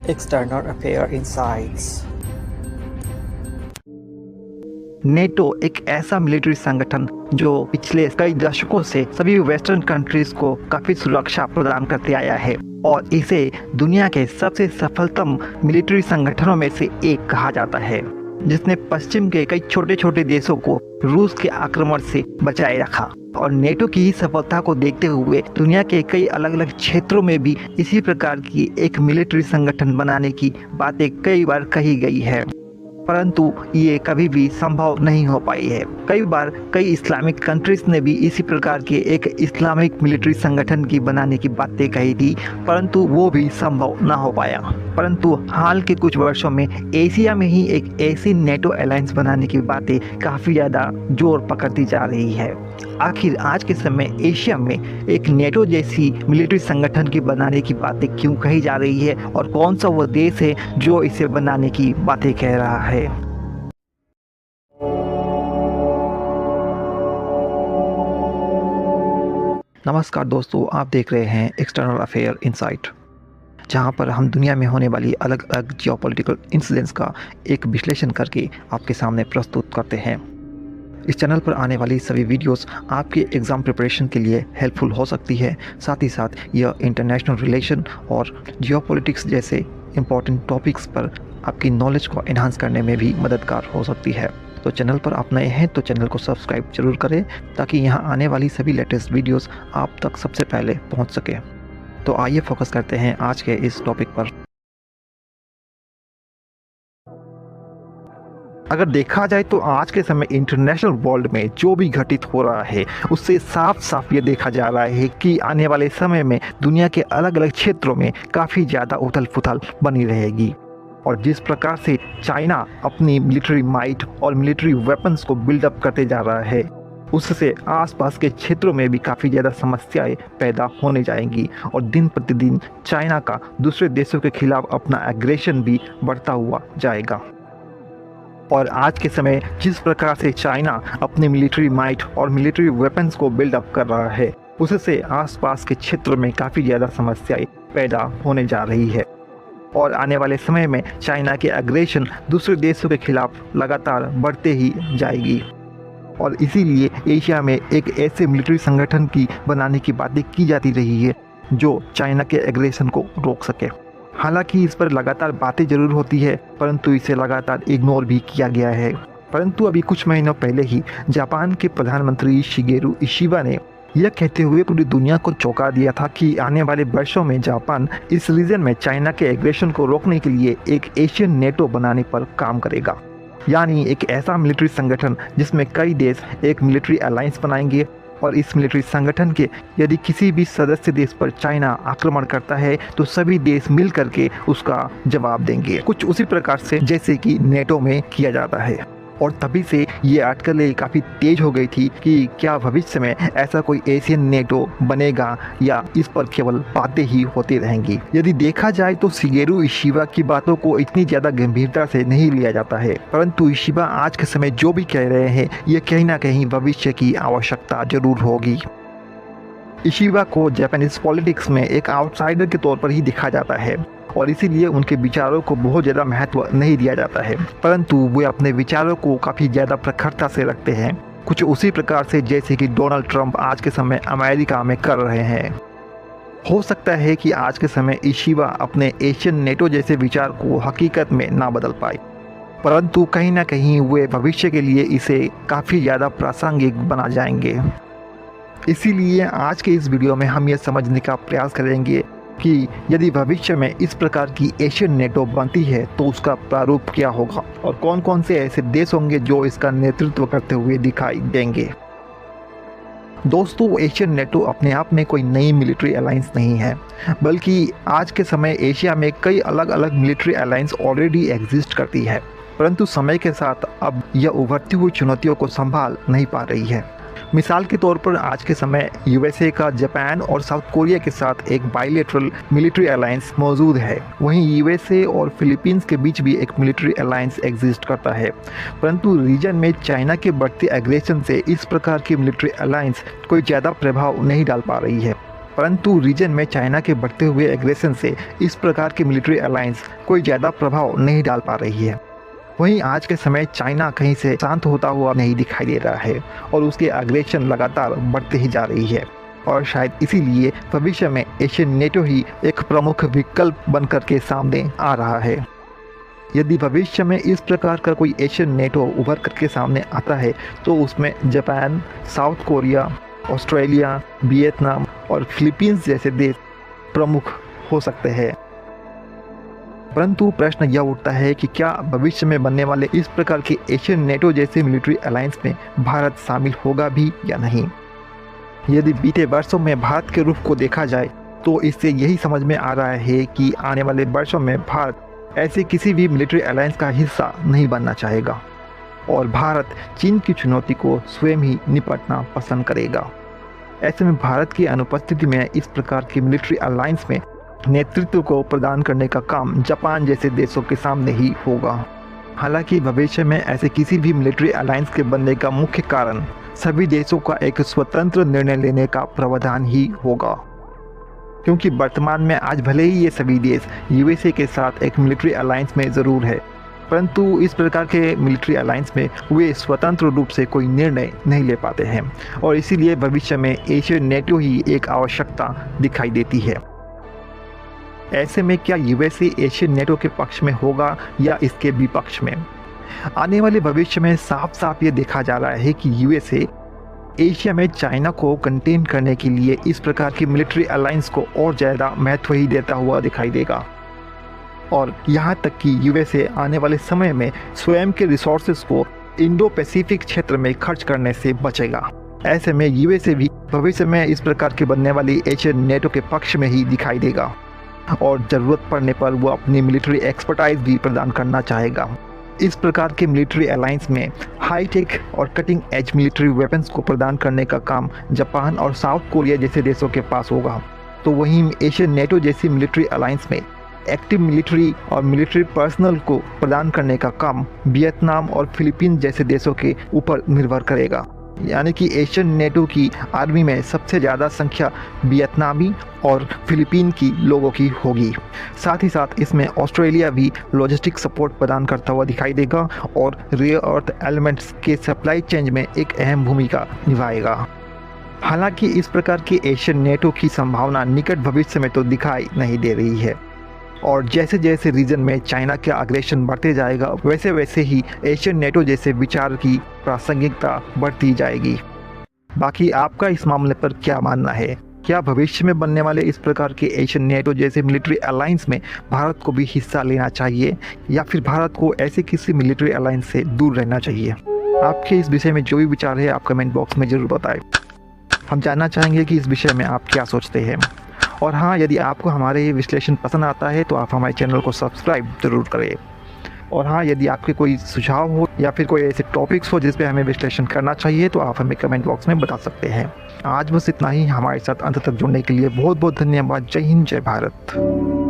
External Affair Insights। NATO एक ऐसा military संगठन जो पिछले कई दशकों से सभी वेस्टर्न कंट्रीज को काफी सुरक्षा प्रदान करते आया है और इसे दुनिया के सबसे सफलतम मिलिट्री संगठनों में से एक कहा जाता है, जिसने पश्चिम के कई छोटे छोटे देशों को रूस के आक्रमण से बचाए रखा। और नेटो की ही सफलता को देखते हुए दुनिया के कई अलग अलग क्षेत्रों में भी इसी प्रकार की एक मिलिट्री संगठन बनाने की बातें कई बार कही गई है, परंतु ये कभी भी संभव नहीं हो पाई है। कई बार कई इस्लामिक कंट्रीज ने भी इसी प्रकार के एक इस्लामिक मिलिट्री संगठन की बनाने की बातें कही थी, परंतु वो भी संभव ना हो पाया। परंतु हाल के कुछ वर्षों में एशिया में ही एक ऐसी नेटो अलायंस बनाने की बातें काफ़ी ज़्यादा जोर पकड़ती जा रही है। आखिर आज के समय एशिया में एक नेटो जैसी मिलिट्री संगठन की बनाने की बातें क्यों कही जा रही है और कौन सा वो देश है जो इसे बनाने की बातें कह रहा है। नमस्कार दोस्तों, आप देख रहे हैं एक्सटर्नल अफेयर इनसाइट, जहां पर हम दुनिया में होने वाली अलग अलग जियोपॉलिटिकल इंसिडेंट्स का एक विश्लेषण करके आपके सामने प्रस्तुत करते हैं। इस चैनल पर आने वाली सभी वीडियोस आपके एग्ज़ाम प्रिपरेशन के लिए हेल्पफुल हो सकती है। साथ ही साथ यह इंटरनेशनल रिलेशन और जियोपॉलिटिक्स जैसे इम्पॉर्टेंट टॉपिक्स पर आपकी नॉलेज को एनहांस करने में भी मददगार हो सकती है। तो चैनल पर आप नए हैं तो चैनल को सब्सक्राइब जरूर करें, ताकि यहाँ आने वाली सभी लेटेस्ट वीडियोस आप तक सबसे पहले पहुँच सके। तो आइए फोकस करते हैं आज के इस टॉपिक पर। अगर देखा जाए तो आज के समय इंटरनेशनल वर्ल्ड में जो भी घटित हो रहा है उससे साफ साफ ये देखा जा रहा है कि आने वाले समय में दुनिया के अलग अलग क्षेत्रों में काफ़ी ज़्यादा उथल पुथल बनी रहेगी। और जिस प्रकार से चाइना अपनी मिलिट्री माइट और मिलिट्री वेपन्स को बिल्डअप करते जा रहा है, उससे आसपास के क्षेत्रों में भी काफ़ी ज़्यादा समस्याएं पैदा होने जाएंगी और दिन प्रतिदिन चाइना का दूसरे देशों के खिलाफ अपना एग्रेशन भी बढ़ता हुआ जाएगा। और आज के समय जिस प्रकार से चाइना अपनी मिलिट्री माइट और मिलिट्री वेपन्स को बिल्डअप कर रहा है, उससे आसपास के क्षेत्रों में काफ़ी ज़्यादा समस्याएं पैदा होने जा रही है और आने वाले समय में चाइना के एग्रेशन दूसरे देशों के खिलाफ लगातार बढ़ते ही जाएगी। और इसीलिए एशिया में एक ऐसे मिलिट्री संगठन की बनाने की बातें की जाती रही है जो चाइना के एग्रेशन को रोक सके। हालांकि इस पर लगातार बातें जरूर होती है, परंतु इसे लगातार इग्नोर भी किया गया है। परंतु अभी कुछ महीनों पहले ही जापान के प्रधानमंत्री शिगेरू इशिबा ने यह कहते हुए पूरी दुनिया को चौंका दिया था कि आने वाले वर्षों में जापान इस रीजन में चाइना के एग्रेशन को रोकने के लिए एक एशियन नेटो बनाने पर काम करेगा, यानी एक ऐसा मिलिट्री संगठन जिसमें कई देश एक मिलिट्री अलायंस बनाएंगे और इस मिलिट्री संगठन के यदि किसी भी सदस्य देश पर चाइना आक्रमण करता है तो सभी देश मिल करके उसका जवाब देंगे, कुछ उसी प्रकार से जैसे कि नेटो में किया जाता है। और तभी से ये अटकलें काफ़ी तेज हो गई थी कि क्या भविष्य में ऐसा कोई एशियन नेटो बनेगा या इस पर केवल बातें ही होती रहेंगी। यदि देखा जाए तो शिगेरू इशिबा की बातों को इतनी ज़्यादा गंभीरता से नहीं लिया जाता है, परंतु इशिबा आज के समय जो भी कह रहे हैं ये कहीं ना कहीं भविष्य की आवश्यकता जरूर होगी। इशिबा को जापानीज पॉलिटिक्स में एक आउटसाइडर के तौर पर ही देखा जाता है और इसीलिए उनके विचारों को बहुत ज़्यादा महत्व नहीं दिया जाता है, परंतु वे अपने विचारों को काफ़ी ज़्यादा प्रखरता से रखते हैं, कुछ उसी प्रकार से जैसे कि डोनाल्ड ट्रंप आज के समय अमेरिका में कर रहे हैं। हो सकता है कि आज के समय इशिबा अपने एशियन नेटो जैसे विचार को हकीकत में ना बदल पाए, परंतु कहीं ना कहीं वे भविष्य के लिए इसे काफ़ी ज़्यादा प्रासंगिक बना जाएंगे। इसीलिए आज के इस वीडियो में हम ये समझने का प्रयास करेंगे कि यदि भविष्य में इस प्रकार की एशियन नेटो बनती है तो उसका प्रारूप क्या होगा और कौन कौन से ऐसे देश होंगे जो इसका नेतृत्व करते हुए दिखाई देंगे। दोस्तों, एशियन नेटो अपने आप में कोई नई मिलिट्री अलायंस नहीं है, बल्कि आज के समय एशिया में कई अलग अलग मिलिट्री अलायंस ऑलरेडी एग्जिस्ट करती है, परंतु समय के साथ अब यह उभरती हुई चुनौतियों को संभाल नहीं पा रही है। मिसाल के तौर पर आज के समय यूएसए का जापान और साउथ कोरिया के साथ एक बाइलेटरल मिलिट्री अलायंस मौजूद है। वहीं यूएसए और फिलीपींस के बीच भी एक मिलिट्री अलायंस एग्जिस्ट करता है, परंतु रीजन में चाइना के बढ़ते एग्रेशन से इस प्रकार की मिलिट्री अलायंस कोई ज़्यादा प्रभाव नहीं डाल पा रही है। परंतु रीजन में चाइना के बढ़ते हुए एग्रेशन से इस प्रकार की मिलिट्री अलायंस कोई ज़्यादा प्रभाव नहीं डाल पा रही है। वहीं आज के समय चाइना कहीं से शांत होता हुआ नहीं दिखाई दे रहा है और उसके एग्रेशन लगातार बढ़ते ही जा रही है और शायद इसीलिए भविष्य में एशियन नेटो ही एक प्रमुख विकल्प बनकर के सामने आ रहा है। यदि भविष्य में इस प्रकार का कोई एशियन नेटो उभर करके सामने आता है तो उसमें Japan, south Korea, Australia, Vietnam और फिलीपींस जैसे देश प्रमुख हो सकते हैं। परंतु प्रश्न यह उठता है कि क्या भविष्य में बनने वाले इस प्रकार के एशियन नेटो जैसे मिलिट्री अलायंस में भारत शामिल होगा भी या नहीं। यदि बीते वर्षों में भारत के रुख को देखा जाए तो इससे यही समझ में आ रहा है कि आने वाले वर्षों में भारत ऐसे किसी भी मिलिट्री अलायंस का हिस्सा नहीं बनना चाहेगा और भारत चीन की चुनौती को स्वयं ही निपटना पसंद करेगा। ऐसे में भारत की अनुपस्थिति में इस प्रकार की मिलिट्री अलायंस में नेतृत्व को प्रदान करने का काम जापान जैसे देशों के सामने ही होगा। हालांकि भविष्य में ऐसे किसी भी मिलिट्री अलायंस के बनने का मुख्य कारण सभी देशों का एक स्वतंत्र निर्णय लेने का प्रावधान ही होगा, क्योंकि वर्तमान में आज भले ही ये सभी देश यूएसए के साथ एक मिलिट्री अलायंस में ज़रूर है, परंतु इस प्रकार के मिलिट्री अलायंस में वे स्वतंत्र रूप से कोई निर्णय नहीं ले पाते हैं और इसीलिए भविष्य में एशियन नेटो ही एक आवश्यकता दिखाई देती है। ऐसे में क्या यूएसए एशियन नेटो के पक्ष में होगा या इसके विपक्ष में? आने वाले भविष्य में साफ साफ ये देखा जा रहा है कि यूएसए एशिया में चाइना को कंटेन करने के लिए इस प्रकार की मिलिट्री अलायंस को और ज़्यादा महत्व ही देता हुआ दिखाई देगा और यहाँ तक कि यूएसए आने वाले समय में स्वयं के रिसोर्सेज को इंडो पैसिफिक क्षेत्र में खर्च करने से बचेगा। ऐसे में यूएसए भी भविष्य में इस प्रकार के बनने वाली एशियन नेटो के पक्ष में ही दिखाई देगा और ज़रूरत पड़ने पर वो अपनी मिलिट्री एक्सपर्टाइज भी प्रदान करना चाहेगा। इस प्रकार के मिलिट्री अलायंस में हाईटेक और कटिंग एज मिलिट्री वेपन्स को प्रदान करने का काम जापान और साउथ कोरिया जैसे देशों के पास होगा, तो वहीं एशियन नेटो जैसी मिलिट्री अलायंस में एक्टिव मिलिट्री और मिलिट्री पर्सनल को प्रदान करने का काम वियतनाम और फिलीपींस जैसे देशों के ऊपर निर्भर करेगा। यानी कि एशियन नेटो की आर्मी में सबसे ज़्यादा संख्या वियतनामी और फिलीपीन की लोगों की होगी। साथ ही साथ इसमें ऑस्ट्रेलिया भी लॉजिस्टिक सपोर्ट प्रदान करता हुआ दिखाई देगा और रेयर अर्थ एलिमेंट्स के सप्लाई चेन में एक अहम भूमिका निभाएगा। हालांकि इस प्रकार की एशियन नेटो की संभावना निकट भविष्य में तो दिखाई नहीं दे रही है और जैसे जैसे रीजन में चाइना का अग्रेशन बढ़ते जाएगा वैसे वैसे ही एशियन नेटो जैसे विचार की प्रासंगिकता बढ़ती जाएगी। बाकी आपका इस मामले पर क्या मानना है? क्या भविष्य में बनने वाले इस प्रकार के एशियन नेटो जैसे मिलिट्री अलायंस में भारत को भी हिस्सा लेना चाहिए या फिर भारत को ऐसे किसी मिलिट्री अलायंस से दूर रहना चाहिए? आपके इस विषय में जो भी विचार है आप कमेंट बॉक्स में ज़रूर बताएं। हम जानना चाहेंगे कि इस विषय में आप क्या सोचते हैं। और हाँ, यदि आपको हमारे ये विश्लेषण पसंद आता है तो आप हमारे चैनल को सब्सक्राइब ज़रूर करें। और हाँ, यदि आपके कोई सुझाव हो या फिर कोई ऐसे टॉपिक्स हो जिस पे हमें विश्लेषण करना चाहिए तो आप हमें कमेंट बॉक्स में बता सकते हैं। आज बस इतना ही। हमारे साथ अंत तक जुड़ने के लिए बहुत बहुत धन्यवाद। जय हिंद, जय भारत।